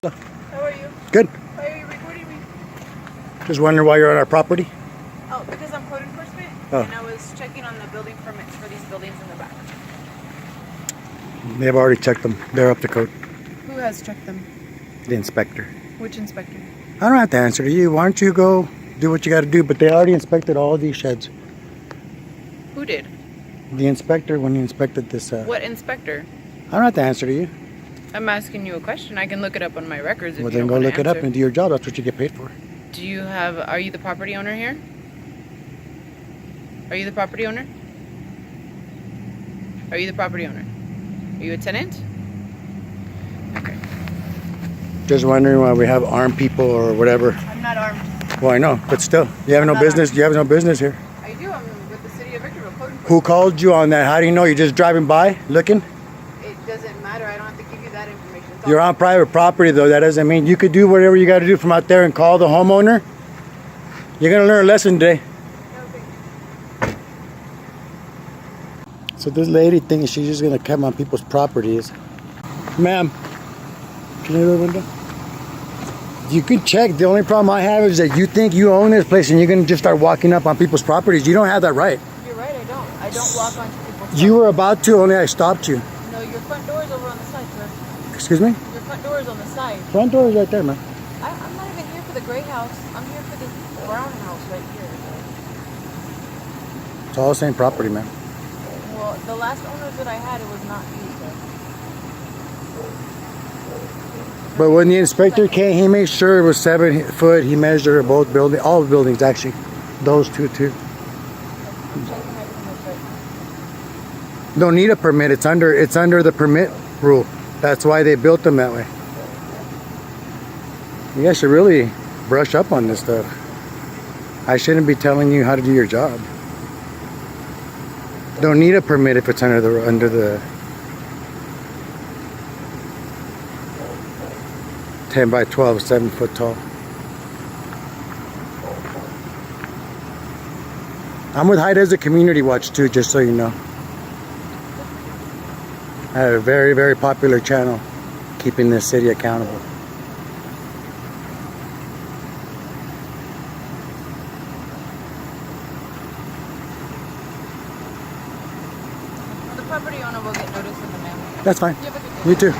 How are you? Good. Why are you recording me? Just wondering why you're on our property. Oh, because I'm code enforcement, and I was checking on the building permits for these buildings in the back. They've already checked them. They're up to code. Who has checked them? The inspector. Which inspector? I don't have to answer to you. Why don't you go do what you got to do? But they already inspected all of these sheds. Who did? The inspector, when he inspected this. What inspector? I don't have to answer to you. I'm asking you a question. I can look it up on my records if Well, you then don't go want to look it up answer. and do your job. That's what you get paid for. Do you have? Are you the property owner here? Are you the property owner? Are you the property owner? Are you a tenant? Okay. Just wondering why we have armed people or whatever. I'm not armed. Well, I know, but still, you have no business. You have no business here. I do. I'm with the city of Victorville. Code enforcement. Who called you on that? How do you know? You're just driving by, looking. It doesn't matter. I don't have to give you that information. It's all- You're on private property, though. That doesn't mean you could do whatever you got to do from out there and call the homeowner. You're gonna learn a lesson today. Okay. So this lady thinks she's just gonna come on people's properties. Ma'am, can you open the window? You can check. The only problem I have is that you think you own this place and you're gonna just start walking up on people's properties. You don't have that right. You're right. I don't. I don't walk onto people's. You were about to, only I stopped you. No, your front door is over on the side, sir. Excuse me? Your front door is on the side. Front door is right there, man. I'm not even here for the gray house. I'm here for this brown house right here. It's all the same property, man. Well, the last owners that I had, it was not you, sir. But when the inspector came, he made sure it was 7 foot. He measured both buildings, all the buildings actually. Those two too. I'm checking my permits right now. Don't need a permit. It's under the permit rule. That's why they built them that way. You guys should really brush up on this stuff. I shouldn't be telling you how to do your job. Don't need a permit if it's under the 10 by 12, 7 foot tall. I'm with High Desert Community Watch too, just so you know. I have a very, very popular channel keeping this city accountable. Well, the property owner will get notice in the mail. That's fine. You have a good day. You too.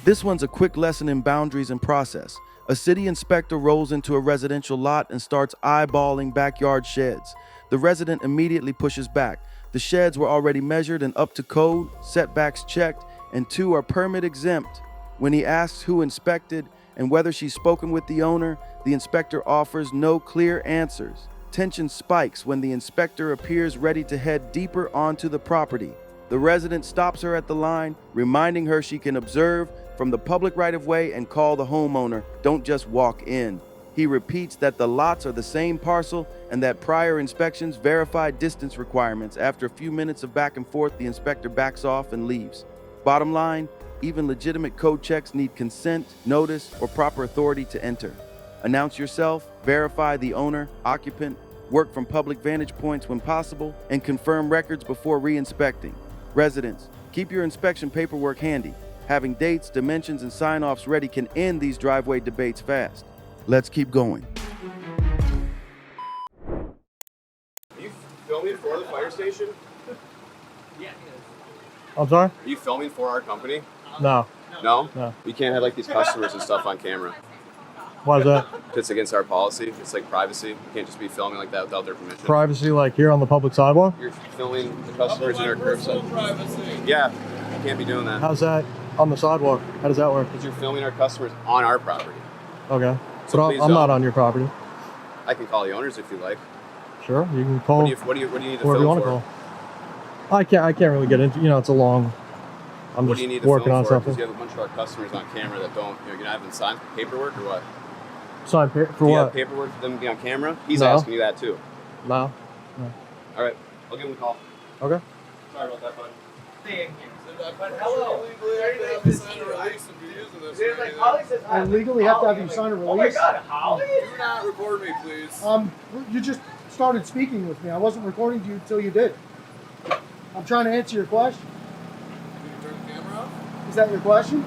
This one's a quick lesson in boundaries and process. A city inspector rolls into a residential lot and starts eyeballing backyard sheds. The resident immediately pushes back. The sheds were already measured and up to code, setbacks checked, and 2 are permit exempt. When he asks who inspected and whether she's spoken with the owner, the inspector offers no clear answers. Tension spikes when the inspector appears ready to head deeper onto the property. The resident stops her at the line, reminding her she can observe from the public right-of-way and call the homeowner. Don't just walk in. He repeats that the lots are the same parcel and that prior inspections verified distance requirements. After a few minutes of back and forth, the inspector backs off and leaves. Bottom line, even legitimate code checks need consent, notice, or proper authority to enter. Announce yourself, verify the owner, occupant, work from public vantage points when possible, and confirm records before re-inspecting. Residents, keep your inspection paperwork handy. Having dates, dimensions, and sign-offs ready can end these driveway debates fast. Let's keep going. Are you filming for the fire station? I'm sorry? Are you filming for our company? No. No? No. We can't have like these customers and stuff on camera. Why is that? It's against our policy. It's like privacy. You can't just be filming like that without their permission. Privacy, like here on the public sidewalk? You're filming the customers in our curbside. Yeah, you can't be doing that. How's that on the sidewalk? How does that work? Because you're filming our customers on our property. Okay. So But please I'm not don't. on your property. I can call the owners if you like. Sure, you can call What do you need to whoever you film want to for? call. I can't really get into, it's a long, I'm What do you need just to working film on for? something. Because you have a bunch of our customers on camera that don't, you're not having signed paperwork or what? Sign for Do you have what? paperwork for them to be on camera? He's No. asking you that too. No. All right, I'll give him a call. Okay. Sorry about that, bud. Hello. I legally have to have you sign a release. Oh my God, Holly! Do not record me, please. You just started speaking with me. I wasn't recording you until you did. I'm trying to answer your question. Can you turn the camera that your question?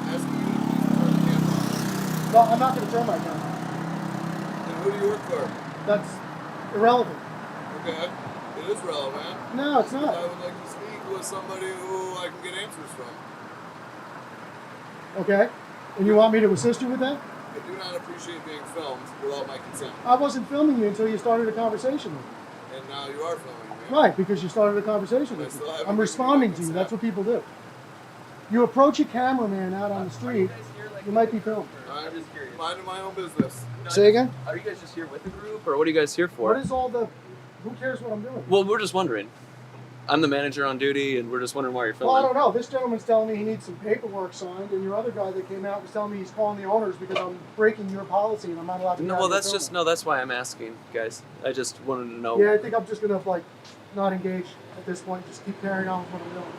Asking you to please turn the camera on. No, I'm not going to turn my camera. Then who do you work for? That's irrelevant. Okay. It is relevant. No, it's not. I would like to speak with somebody who I can get answers from. Okay. And you want me to assist you with that? I do not appreciate being filmed without my consent. I wasn't filming you until you started a conversation with me. And now you are filming me. Right, because you started a conversation with me. I'm responding to you. That's what people do. You approach a cameraman out on the street, you might be filmed. I'm just curious. Minding my own business. Say again? Are you guys just here with the group, or what are you guys here for? What is all the... Who cares what I'm doing? Well, we're just wondering. I'm the manager on duty, and we're just wondering why you're filming. Well, I don't know. This gentleman's telling me he needs some paperwork signed, and your other guy that came out was telling me he's calling the owners because I'm breaking your policy and I'm not allowed to. No, well, that's just that's why I'm asking, guys. I just wanted to know. Yeah, I think I'm just gonna like not engage at this point. Just keep carrying on with what I'm doing.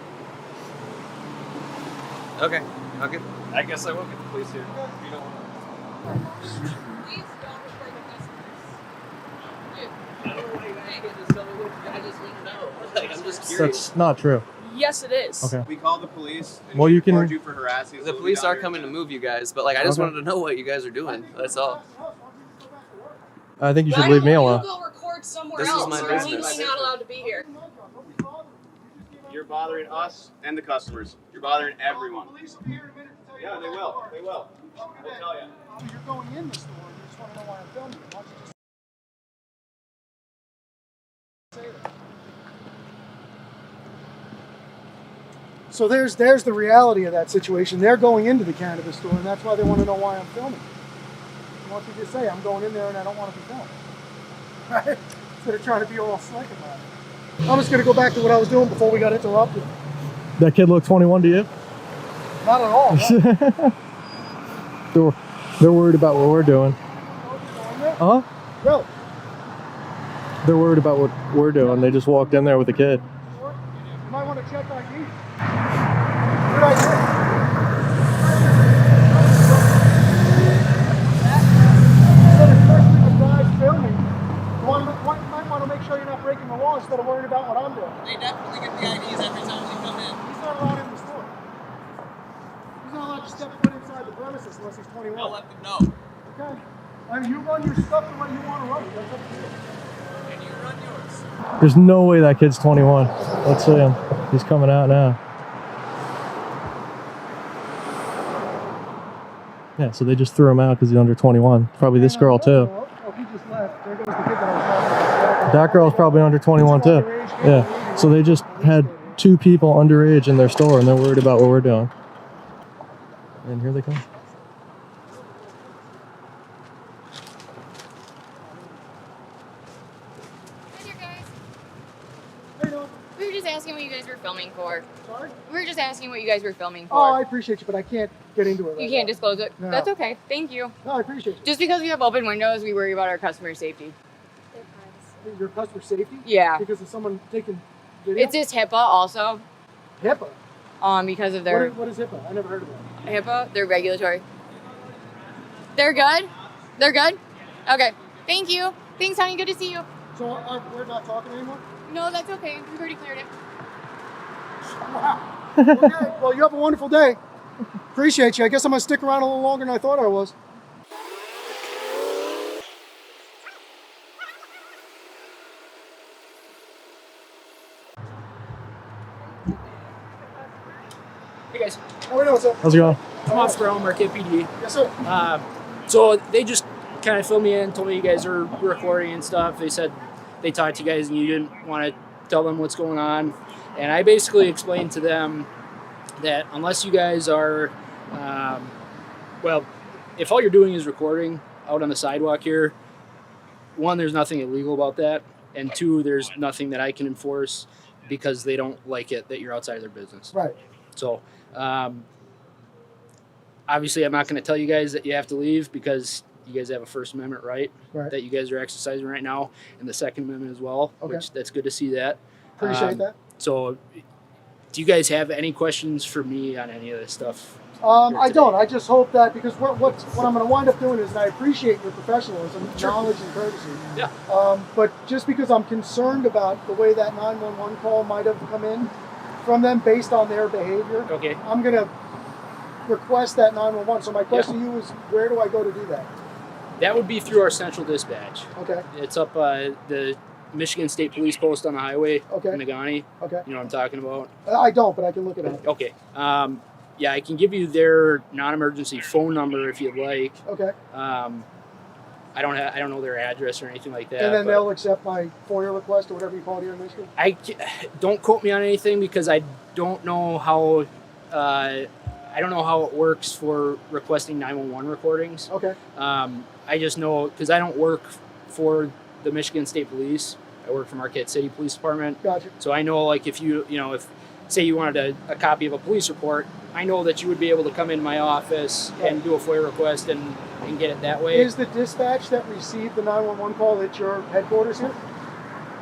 Okay. Okay. I guess I will get the police here. You don't want Please don't report the customers. I don't know why you guys can't just tell me what you guys just need to know. Like, I'm just curious. That's not true. Yes, it is. Okay. We called the police. And Well, we you can- reported you for harassing. The so we'll be police down are here coming to tonight. move you guys, but like I just Okay. wanted to know what you guys are doing. That's all. I think you should Why leave me don't alone. You go record somewhere This is else. my You're business. legally not allowed to be here. You're bothering us and the customers. You're bothering everyone. Police will be here in a minute to tell you. Yeah, they will. They will. We'll tell you. You're going in the store. You just want to know why I'm filming you. Why don't you just say that? So there's the reality of that situation. They're going into the cannabis store, and that's why they want to know why I'm filming. Why don't you just say I'm going in there and I don't want to be filmed? Right? Instead of trying to be all slick about it. I'm just going to go back to what I was doing before we got interrupted. That kid look 21 to you? Not at all. No. They're worried about what we're doing. Huh? Really? They're worried about what we're doing. They just walked in there with a kid. You might want to check ID. Good idea. Instead of questioning the guys filming, you might want to make sure you're not breaking the law instead of worrying about what I'm doing. They definitely get the IDs every time we come in. He's not allowed in the store. He's not allowed to step foot inside the premises unless he's 21. I'll let them know. Okay. I mean, you run your stuff the way you want to run it. That's up to you. And you run yours. There's no way that kid's 21. Let's see him. He's coming out now. Yeah, so they just threw him out because he's under 21. Probably this girl too. Oh, he just left. There goes the kid that I was talking about. That girl's probably under 21 too. Yeah, so they just had 2 people underage in their store and they're worried about what we're doing. And here they come. Hi there, guys. Hey, no. We were just asking what you guys were filming for. Sorry? We were just asking what you guys were filming for. Oh, I appreciate you, but I can't get into it right you can't now. disclose it. No. That's okay. Thank you. No, I appreciate you. Just because we have open windows, we worry about our customer safety. Your customer safety? Yeah. Because of someone taking video? It's just HIPAA also, HIPAA. because of their What is HIPAA? I never heard of that. HIPAA. They're regulatory. They're good. They're good. Okay. Thank you. Thanks, honey. Good to see you. So we're not talking anymore? No, that's okay. We've already cleared it. Wow. Okay, well, you have a wonderful day. Appreciate you. I guess I'm going to stick around a little longer than I thought I was. Hey guys, How we doing, sir? How's it going? I'm Officer Al, Marquette PD. Yes, sir. So they just kind of filled me in, told me you guys are recording and stuff. They said they talked to you guys and you didn't want to tell them what's going on. And I basically explained to them that unless you guys are, well, if all you're doing is recording out on the sidewalk here, 1, there's nothing illegal about that. And 2, there's nothing that I can enforce because they don't like it that you're outside of their business. Right. So, obviously, I'm not going to tell you guys that you have to leave because you guys have a First Amendment right that you guys are exercising right now, and the Second Amendment as well. Okay. Which that's good to see that. Appreciate that. So, do you guys have any questions for me on any of this stuff? I don't. I just hope that because what I'm going to wind up doing is, and I appreciate your professionalism, knowledge, and courtesy. Yeah. But just because I'm concerned about the way that 911 call might have come in, from them based on their behavior. Okay. I'm going to request that 911. So my question to you is, where do I go to do that? That would be through our central dispatch. Okay. It's up the Michigan State Police Post on the highway Okay. in Nagani. Okay. You know what I'm talking about? I don't, but I can look it up. Okay. Yeah, I can give you their non-emergency phone number if you'd like. Okay. I don't know their address or anything like that. And then but they'll accept my FOIA request or whatever you call it here in Michigan? don't quote me on anything because I don't know how it works for requesting 911 recordings. Okay. I just know because I don't work for the Michigan State Police. I work for Marquette City Police Department. Gotcha. So I know, like, if if say you wanted a copy of a police report, I know that you would be able to come in my office and do a FOIA request and get it that way. Is the dispatch that received the 911 call at your headquarters here?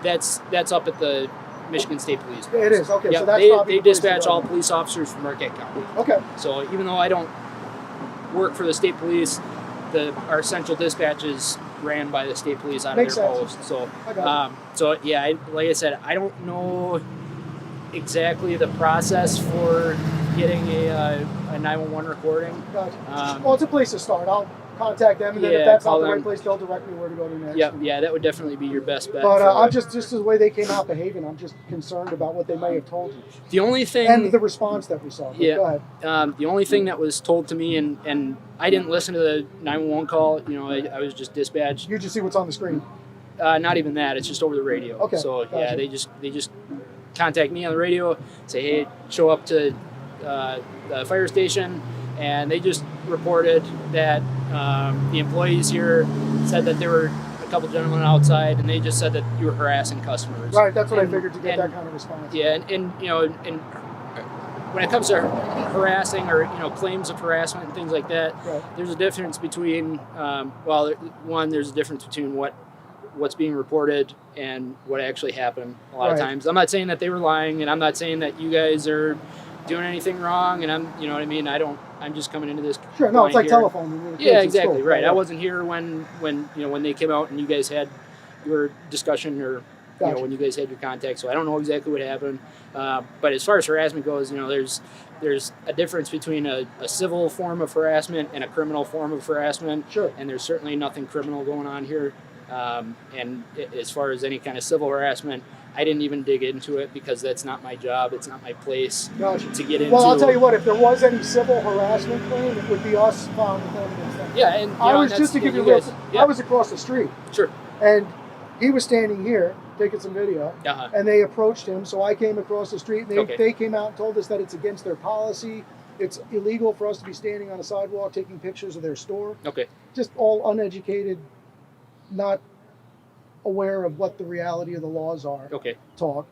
That's up at the Michigan State Police. It is, okay. Yeah, So that's they probably the place to dispatch go. all police officers from Marquette County. Okay. So even though I don't work for the state police, our central dispatch is ran by the state police out Makes of their sense. post. So, I got so yeah, like I said, I don't know exactly the process for getting a 911 recording. Gotcha. Well, it's a place to start. I'll contact them, and then if that's not the right place, they'll direct me where to go to next. Yeah, that would definitely be your best bet. But I'm just the way they came out behaving, I'm just concerned about what they may have told you. The only thing, and the response that we saw. But yeah. Go ahead. The only thing that was told to me, and I didn't listen to the 911 call. I was just dispatched. You just see what's on the screen. Not even that. It's just over the radio. Okay. So Gotcha. yeah, they just contact me on the radio, say, hey, show up to the fire station, and they just reported that the employees here said that there were a couple gentlemen outside, and they just said that you were harassing customers. Right, that's what I figured to get that kind of response. Yeah, and when it comes to harassing or claims of harassment and things like that, right. There's a difference between there's a difference between what's being reported and what actually happened a lot of times. I'm not saying that they were lying, and I'm not saying that you guys are doing anything wrong, and I'm just coming into this. Sure, no, it's like here. telephone. Yeah, exactly, right. I wasn't here when they came out and you guys had your discussion or Gotcha. When you guys had your contact, so I don't know exactly what happened. But as far as harassment goes, there's a difference between a civil form of harassment and a criminal form of harassment. Sure. And there's certainly nothing criminal going on here. And as far as any kind of civil harassment, I didn't even dig into it because that's not my job. It's not my place to get into. Well, I'll tell you what, if there was any civil harassment claim, it would be us filing a claim against them. Yeah, and I was just to give you a little, I was across the street. Sure. And he was standing here taking some video, and they approached him, so I came across the street, and they came out and told us that it's against their policy. It's illegal for us to be standing on a sidewalk taking pictures of their store. Okay. Just all uneducated, not aware of what the reality of the laws are. Okay. Talk.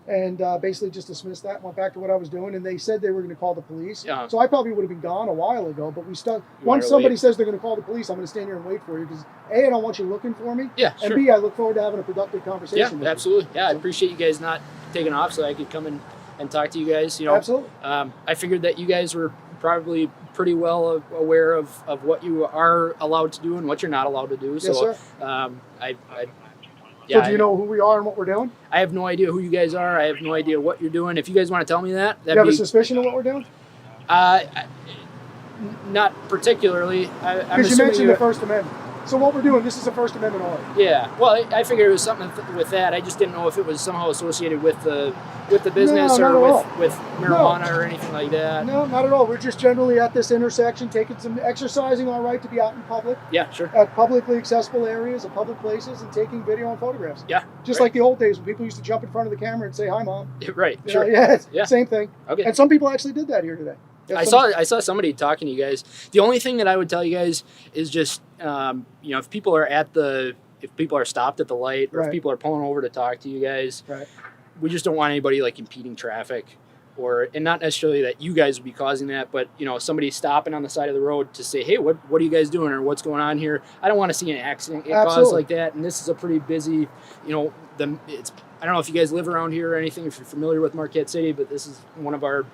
And basically just dismissed that, went back to what I was doing, and they said they were going to call the police. So I probably would have been gone a while ago, but we stuck. Once somebody says they're going to call the police, I'm going to stand here and wait for you because A, I don't want you looking for me. Yeah, and sure. B, I look forward to having a productive conversation. Yeah, absolutely. Yeah, I appreciate you guys not taking off so I could come in and talk to you guys. Absolutely. I figured that you guys were probably pretty well aware of what you are allowed to do and what you're not allowed to do. Yes, so, sir. Yeah, so do you know who we are and what we're doing? I have no idea who you guys are. I have no idea what you're doing. If you guys want to tell me that, you have a suspicion of what we're doing? Not particularly. Because you mentioned the First Amendment. So what we're doing, this is a First Amendment order. Yeah. Well, I figured it was something with that. I just didn't know if it was somehow associated with the business with marijuana or anything like that. No, not at all. We're just generally at this intersection, exercising our right to be out in public. Yeah, sure. At publicly accessible areas, at public places, and taking video and photographs. Yeah. Just like the old days when people used to jump in front of the camera and say, "Hi, Mom." Right. You Sure. know, yeah. Same thing. Okay. And some people actually did that here today. I saw somebody talking to you guys. The only thing that I would tell you guys is just if people are stopped at the light or if people are pulling over to talk to you guys, we just don't want anybody like impeding traffic and not necessarily that you guys would be causing that, but somebody stopping on the side of the road to say, hey, what are you guys doing or what's going on here? I don't want to see an accident get caused like that. And this is a pretty busy, it's I don't know if you guys live around here or anything, if you're familiar with Marquette City, but this is one of our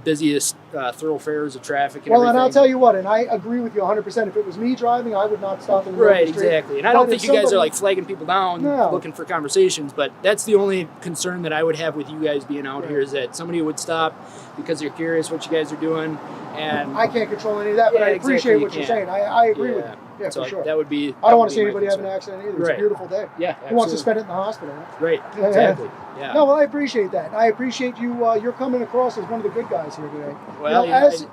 busiest thoroughfares of traffic. And and I'll tell you what, and I agree with you 100%. If it was me driving, I would not stop in the middle of the street. Exactly. And I don't think you guys are like flagging people down, No. looking for conversations, but that's the only concern that I would have with you guys being out here, is that somebody would stop because they're curious what you guys are doing. And I can't control any of that, but Yeah, I appreciate exactly, what you you're can't. saying. I agree with Yeah. you. Yeah, so for sure. that would be. I don't want to that see would be anybody my have an concern. accident either. It's a Right. beautiful day. Yeah, Who wants to absolutely. spend it in the hospital? Right, Yeah. exactly. Yeah. No, well, I appreciate that. I appreciate you. You're coming across as one of the good guys here today. Well,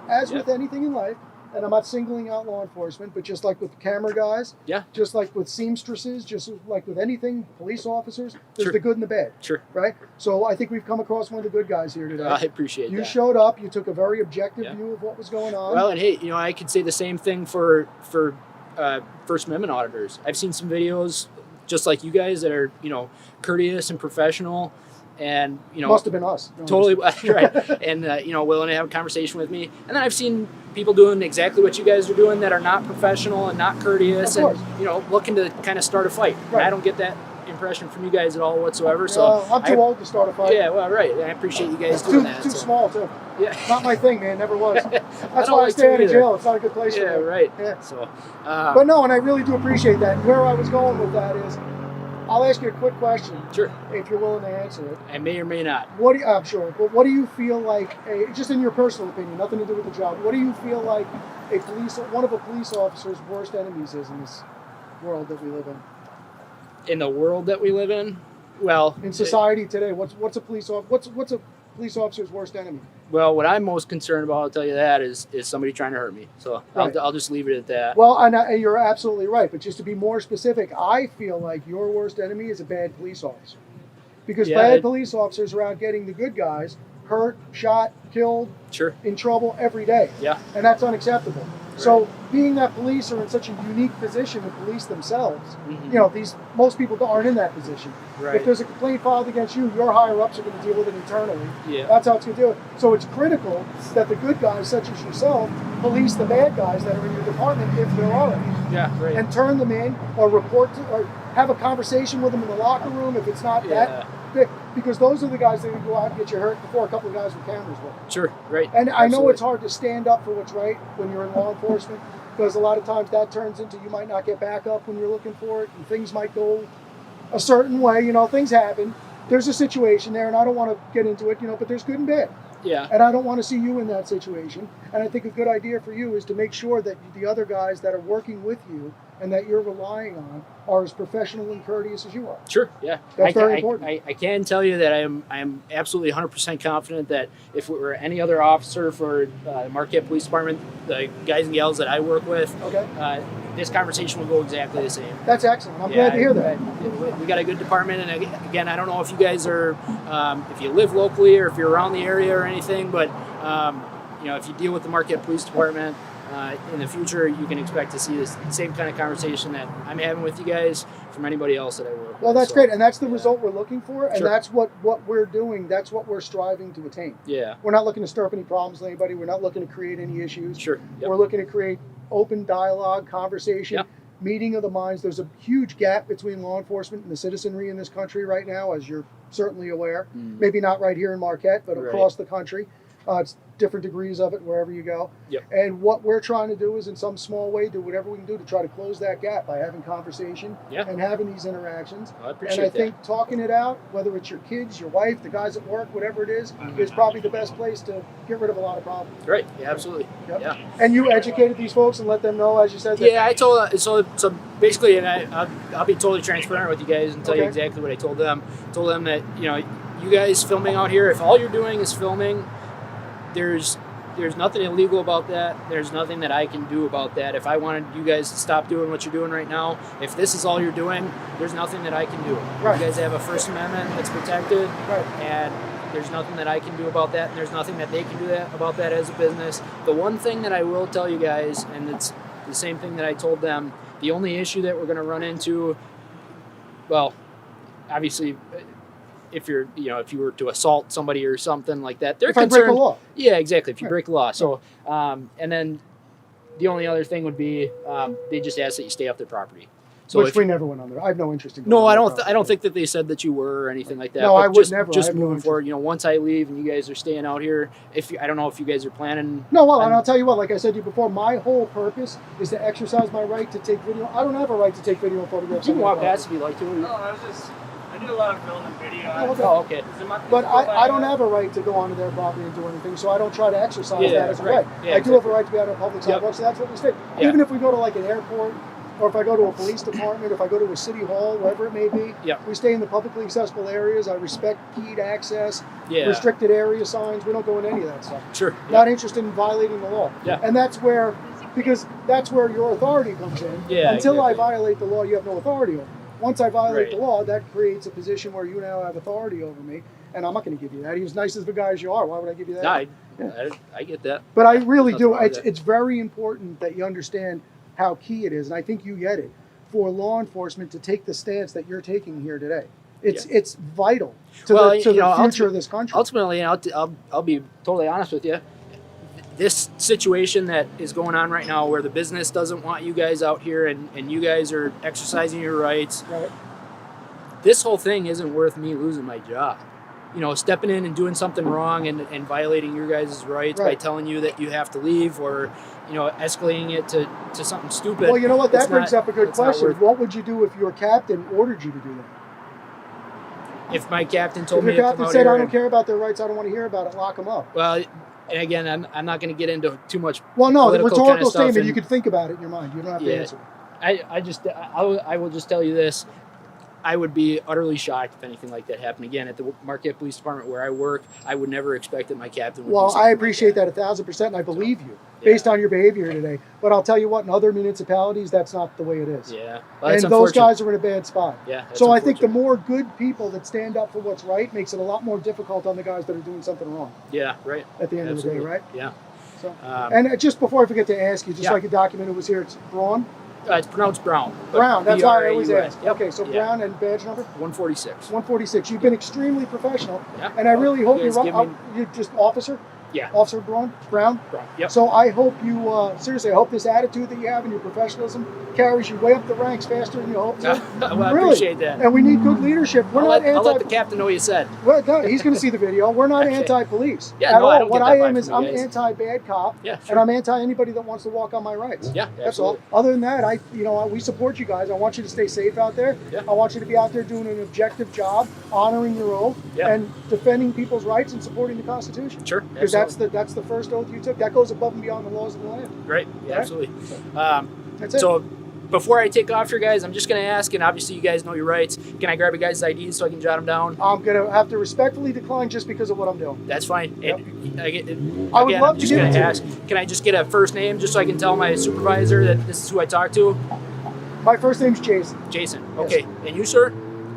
as with anything in life, and I'm not singling out law enforcement, but just like with camera guys, Yeah. just like with seamstresses, just like with anything, police officers, there's Sure. the good and the bad, Sure. right? So I think we've come across one of the good guys here today. I appreciate You that. showed up. You took a very objective Yeah. view of what was going on. Well, and hey, I could say the same thing for First Amendment auditors. I've seen some videos just like you guys that are, courteous and professional, and Must have been us. totally right, and willing to have a conversation with me. And then I've seen people doing exactly what you guys are doing that are not professional and not courteous, Of and looking to kind of start a fight. And Right. I don't get that impression from you guys at all whatsoever. So I'm too old to start a fight. Yeah, well, right. And I appreciate you guys It's doing too, that. too so. small too. Yeah. Not my thing, man. Never was. That's don't why I like stay to out of either. jail. It's not a good place Yeah, for me. right. Yeah. So, But no, and I really do appreciate that. And where I was going with that is, I'll ask you a quick question. Sure. If you're willing to answer it. I may or may not. I'm sure. But what do you feel like, just in your personal opinion, nothing to do with the job, what do you feel like one of a police officer's worst enemies is in this world that we live in? In the world that we live in, well, In society today, what's a police officer's worst enemy? Well, what I'm most concerned about, I'll tell you that, is somebody trying to hurt me. So Right. I'll just leave it at that. Well, and you're absolutely right. But just to be more specific, I feel like your worst enemy is a bad police officer. Because bad police officers are out getting the good guys hurt, shot, killed, Sure. in trouble every day. Yeah. And that's unacceptable. So being that police are in such a unique position to police themselves, most people aren't in that position. Right. If there's a complaint filed against you, your higher ups are going to deal with it internally. Yeah. That's how it's going to do it. So it's critical that the good guys, such as yourself, police the bad guys that are in your department, if there are any, Yeah. Right. and turn them in, or report to, or have a conversation with them in the locker room if it's not that big. Because those are the guys that can go out and get you hurt before a couple of guys with cameras with. Sure. Right. And I know Absolutely. it's hard to stand up for what's right when you're in law enforcement, because a lot of times that turns into you might not get back up when you're looking for it, and things might go a certain way. Things happen. There's a situation there, and I don't want to get into it, but there's good and bad. Yeah. And I don't want to see you in that situation. And I think a good idea for you is to make sure that the other guys that are working with you and that you're relying on are as professional and courteous as you are. Sure. Yeah. That's very important. I can tell you that I am absolutely 100% confident that if it were any other officer for the Marquette Police Department, the guys and gals that I work with, Okay. this conversation will go exactly the same. That's excellent. I'm glad to hear that. We got a good department, and again, I don't know if you guys are, if you live locally or if you're around the area or anything, but if you deal with the Marquette Police Department in the future, you can expect to see this same kind of conversation that I'm having with you guys from anybody else that I work with. Well, that's great, and that's the result we're looking for, and Sure. that's what we're doing. That's what we're striving to attain. Yeah. We're not looking to stir up any problems with anybody. We're not looking to create any issues. Sure. Yep. We're looking to create open dialogue, conversation, Yep. meeting of the minds. There's a huge gap between law enforcement and the citizenry in this country right now, as you're certainly aware. Maybe not right here in Marquette, but Right. across the country. It's different degrees of it wherever you go. Yep. And what we're trying to do is, in some small way, do whatever we can do to try to close that gap by having conversation Yeah. and having these interactions. I And appreciate I think talking it out, whether it's your kids, your wife, the guys at work, whatever it is probably the best place to get rid of a lot of problems. that. Right. Yeah, absolutely. Yep. Yeah. And you educated these folks and let them know, as you said. That, Yeah, I told so basically, and I'll be totally transparent with you guys and tell you Okay. exactly what I told them. Told them that you guys filming out here, if all you're doing is filming, there's nothing illegal about that. There's nothing that I can do about that. If I wanted you guys to stop doing what you're doing right now, if this is all you're doing, there's nothing that I can do. Right. You guys have a First Amendment that's protected, Right. and there's nothing that I can do about that, and there's nothing that they can do about that as a business. The one thing that I will tell you guys, and it's the same thing that I told them, the only issue that we're going to run into, well, obviously, if you were to assault somebody or something like that, they're If I concerned. break the law. Yeah, exactly. If you Right. break the law. So, and then the only other thing would be they just ask that you stay off their property. So Which we never went on there. I have no interest in going no, on I that don't. I property. don't think that they said that you were or anything like that. No, but I would just, never. I Just have no moving interest. forward, once I leave and you guys are staying out here, I don't know if you guys are planning. No, well, and I'll tell you what, like I said to you before, my whole purpose is to exercise my right to take video. I don't have a right to take video and photographs. You can on walk my past property. if you like to. No, I do a lot of film and video. Oh, okay. Oh, okay. But I don't have a right to go onto their property and do anything, so I don't try to exercise Yeah, that as a right. right. Yeah, I do have a right to be out on public Yep. sidewalks, so that's what we say. Yeah. Even if we go to like an airport, or if I go to a police department, if I go to a city hall, wherever it may be, Yep. we stay in the publicly accessible areas. I respect keyed access, Yeah. restricted area signs. We don't go in any of that stuff. Sure. Not interested in violating the law. Yeah. And that's where, because that's where your authority comes in. Yeah, Until I exactly. violate the law, you have no authority over me. Once I violate Right. the law, that creates a position where you now have authority over me, and I'm not going to give you that. As nice as the guy as you are, why would I give you that? No, I get that. But I really Nothing do. wrong with It's, that. it's very important that you understand how key it is, and I think you get it, for law enforcement to take the stance that you're taking here today. It's vital to Well, the you know, future of this country. Ultimately, I'll be totally honest with you. This situation that is going on right now, where the business doesn't want you guys out here, and you guys are exercising your rights. Right. This whole thing isn't worth me losing my job. Stepping in and doing something wrong and violating your guys' rights by Right. telling you that you have to leave, or escalating it to something stupid. Well, you know what? That It's brings not- up a good it's not question. worth- What would you do if your captain ordered you to do that? If my captain told If me your to come captain out said, here I don't and- care about their rights, I don't want to hear about it, lock them up. Well, and again, I'm not going to get into too much. Well, no, the political rhetorical kind of stuff, statement, and- you could think about it in your mind. You don't have to Yeah. answer. I will just tell you this. I would be utterly shocked if anything like that happened again at the Marquette Police Department where I work. I would never expect that my captain would do Well, something I like appreciate that 1,000%, and I believe you based on your behavior here today. But I'll tell you what, in other municipalities, that's not the way it is. Yeah. Well, And that's those unfortunate. guys are in a bad spot. Yeah, that's So I think the unfortunate. more good people that stand up for what's right makes it a lot more difficult on the guys that are doing something wrong Yeah, right. at the end of the Absolutely. day, right? Yeah. So, Um, and just before I forget to ask you, just Yeah. like a document it was here, it's Braun? It's pronounced Brown. but Brown, that's how I always B-R-A-U-N. ask. Yep. Okay, so Yeah. Brown and badge number? 146. 146. You've been extremely professional, Yeah. and I really hope you you guys run. give me- You're just officer? Yeah. Officer Brown? Brown. Yep. So I hope you, seriously, I hope this attitude that you have and your professionalism carries you way up the ranks faster than you hope to. Well, I Really. appreciate that. And we need good leadership. We're I'll not let the anti. captain know you said. Well, no, he's going to see the video. We're not Okay. anti-police Yeah, at no, I all. don't What get I that am vibe is from I'm you guys. anti-bad cop, Yeah, sure. and I'm anti anybody that wants to walk on my rights. Yeah, That's all. absolutely. Other than that, we support you guys. I want you to stay safe out there. Yeah. I want you to be out there doing an objective job, honoring your oath, Yeah. and defending people's rights and supporting the Constitution. Sure. Because absolutely. that's the first oath you took. That goes above and beyond the laws of the land. Great. Yeah, Right? absolutely. That's it. So before I take off here, guys, I'm just going to ask, and obviously you guys know your rights. Can I grab your guys' IDs so I can jot them down? I'm gonna have to respectfully decline just because of what I'm doing. That's fine. Yep. And I would again, love I'm to just give going it to to ask, can I just get a first name just so I can tell my supervisor that this is who I talked to? My first name's Jason. Jason. Yes. Okay. And you, sir?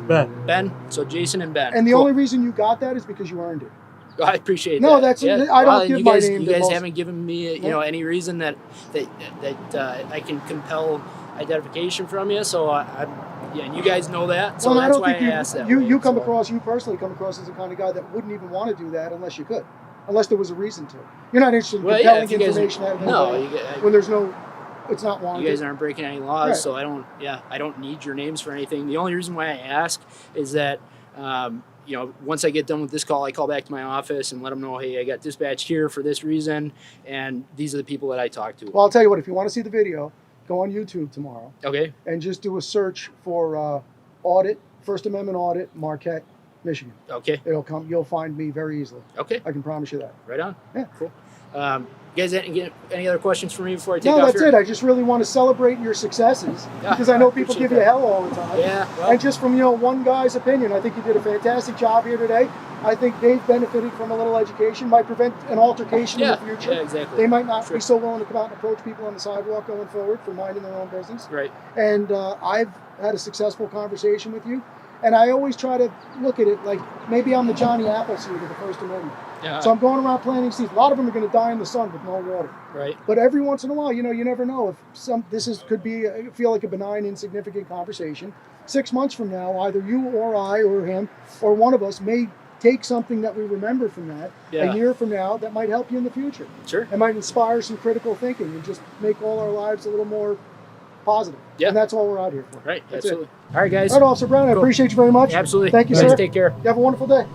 Ben. Ben. So Jason and Ben. And the Cool. only reason you got that is because you earned it. I appreciate No, that. that's- I don't and give you my guys, name You to guys most- haven't given me, any reason that I can compel identification from you. So and you guys know that. So Well, I that's don't why think I asked that. you way. come So- across, you personally come across as the kind of guy that wouldn't even want to do that unless you could, unless there was a reason to. You're not interested in Well, yeah, compelling if you guys information out of no, anybody you, when there's no, it's not warranted. you guys aren't breaking any laws, Right. so I don't need your names for anything. The only reason why I ask is that, once I get done with this call, I call back to my office and let them know, hey, I got dispatched here for this reason, and these are the people that I talked to. Well, I'll tell you what, if you want to see the video, go on YouTube tomorrow Okay. and just do a search for Audit, First Amendment Audit, Marquette, Michigan. Okay. It'll come. You'll find me very easily. Okay. I can promise you that. Right on. Yeah. Cool. You guys, any other questions for me before I take No, off that's here? it. I just really want to celebrate your successes Yeah, because I know I people appreciate give you that. hell all the time. Yeah. Well, And just from one guy's opinion, I think you did a fantastic job here today. I think they've benefited from a little education. Might prevent an altercation in the future. Yeah, exactly. They might not Sure. be so willing to come out and approach people on the sidewalk going forward for minding their own business. Right. And I've had a successful conversation with you. And I always try to look at it like maybe I'm the Johnny Appleseed of the First Amendment. Yeah. So I'm going around planting seeds. A lot of them are going to die in the sun with no water. Right. But every once in a while, you never know if could be feel like a benign, insignificant conversation. 6 months from now, either you or I or him or one of us may take something that we remember from that Yeah. a year from now that might help you in the future. Sure. It might inspire some critical thinking and just make all our lives a little more positive. Yeah. And that's all we're out here for. Right, That's absolutely. it. All right, guys. All right, Officer Brown, I Cool. appreciate you very much. Absolutely. Thank you, Guys, sir. take care. You have a wonderful day.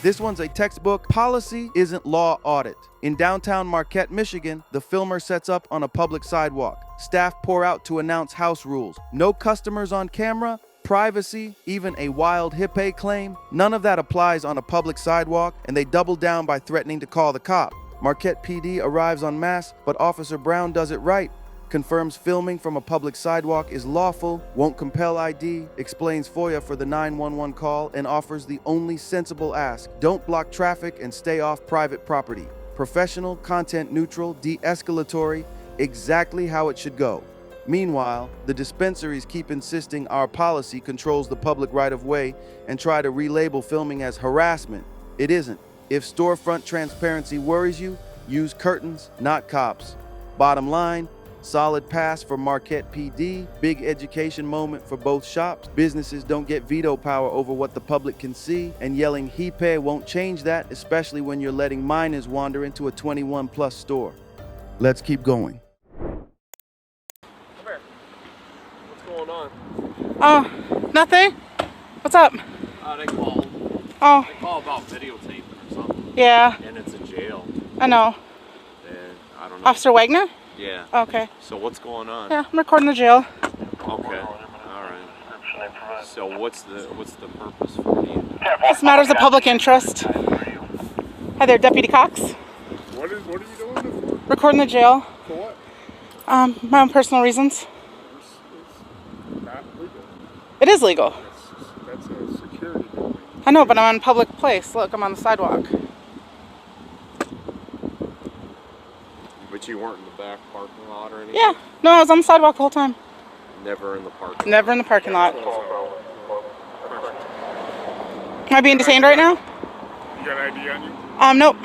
This one's a textbook. Policy isn't law audit. In downtown Marquette, Michigan, the filmer sets up on a public sidewalk. Staff pour out to announce house rules. No customers on camera, privacy, even a wild hippie claim. None of that applies on a public sidewalk, and they double down by threatening to call the cop. Marquette PD arrives en masse, but Officer Brown does it right. Confirms filming from a public sidewalk is lawful, won't compel ID, explains FOIA for the 911 call, and offers the only sensible ask. Don't block traffic and stay off private property. Professional, content neutral, de-escalatory, exactly how it should go. Meanwhile, the dispensaries keep insisting our policy controls the public right-of-way and try to relabel filming as harassment. It isn't. If storefront transparency worries you, use curtains, not cops. Bottom line, solid pass for Marquette PD, big education moment for both shops. Businesses don't get veto power over what the public can see, and yelling "Hipe" won't change that, especially when you're letting minors wander into a 21-plus store. Let's keep going. What's going on? Oh, nothing. What's up? They called. Oh, They call about videotaping or something. yeah, And it's a jail. I know. And I don't know. Officer Wagner? Yeah. Okay. So what's going on? Yeah, I'm recording the jail. Okay. All right. So what's the purpose for me? This matters of public interest. Hi there, Deputy Cox. What are you doing it for? Recording the jail. For what? My own personal reasons. It's not legal. It is legal. That's a security building. I know, but I'm on public place. Look, I'm on the sidewalk. But you weren't in the back parking lot or anything? Yeah. No, I was on the sidewalk the whole time. Never in the parking lot? Never in the parking lot. Am I being detained right now? You got ID on you? Nope.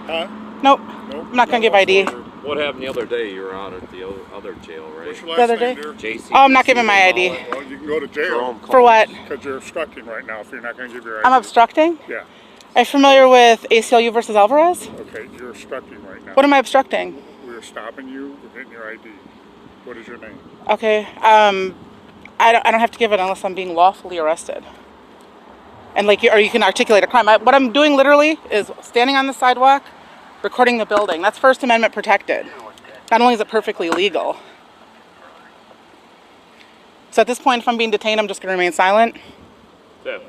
Huh? Nope. Nope. I'm not gonna give ID. What happened the other day? You were out at the other jail, right? What's your The last other name, day? dear? JC. Oh, I'm not giving my ID. Well, you can go to jail For what? because you're obstructing right now if you're not going to give your ID. I'm obstructing? Yeah. Are you familiar with ACLU versus Alvarez? Okay, you're obstructing right now. What am I obstructing? We're stopping you. We're getting your ID. What is your name? Okay. I don't have to give it unless I'm being lawfully arrested. And or you can articulate a crime. What I'm doing literally is standing on the sidewalk, recording the building. That's First Amendment protected. Not only is it perfectly legal. So at this point, if I'm being detained, I'm just going to remain silent. I'm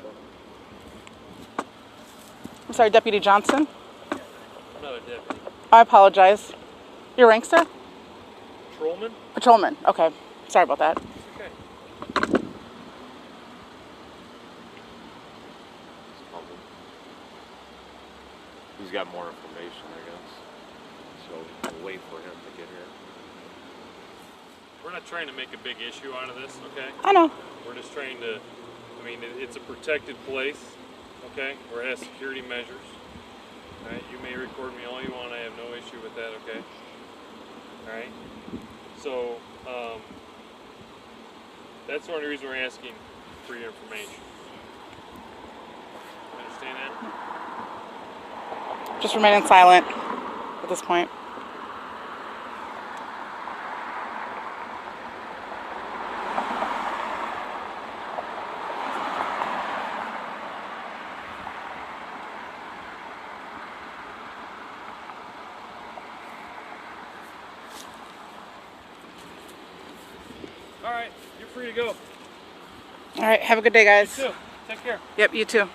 sorry, Deputy Johnson. Another deputy. I apologize. Your rank, sir? Patrolman? Patrolman. Okay. Sorry about that. Okay. He's got more information, I guess. So we'll wait for him to get here. We're not trying to make a big issue out of this, okay? I know. We're just trying to, it's a protected place, okay? We're at security measures. All right, you may record me all you want. I have no issue with that, okay? All right? So, that's the only reason we're asking for your information. Understand that? Just remaining silent at this point. All right, you're free to go. All right, have a good day, guys. You too. Take care. Yep, you too.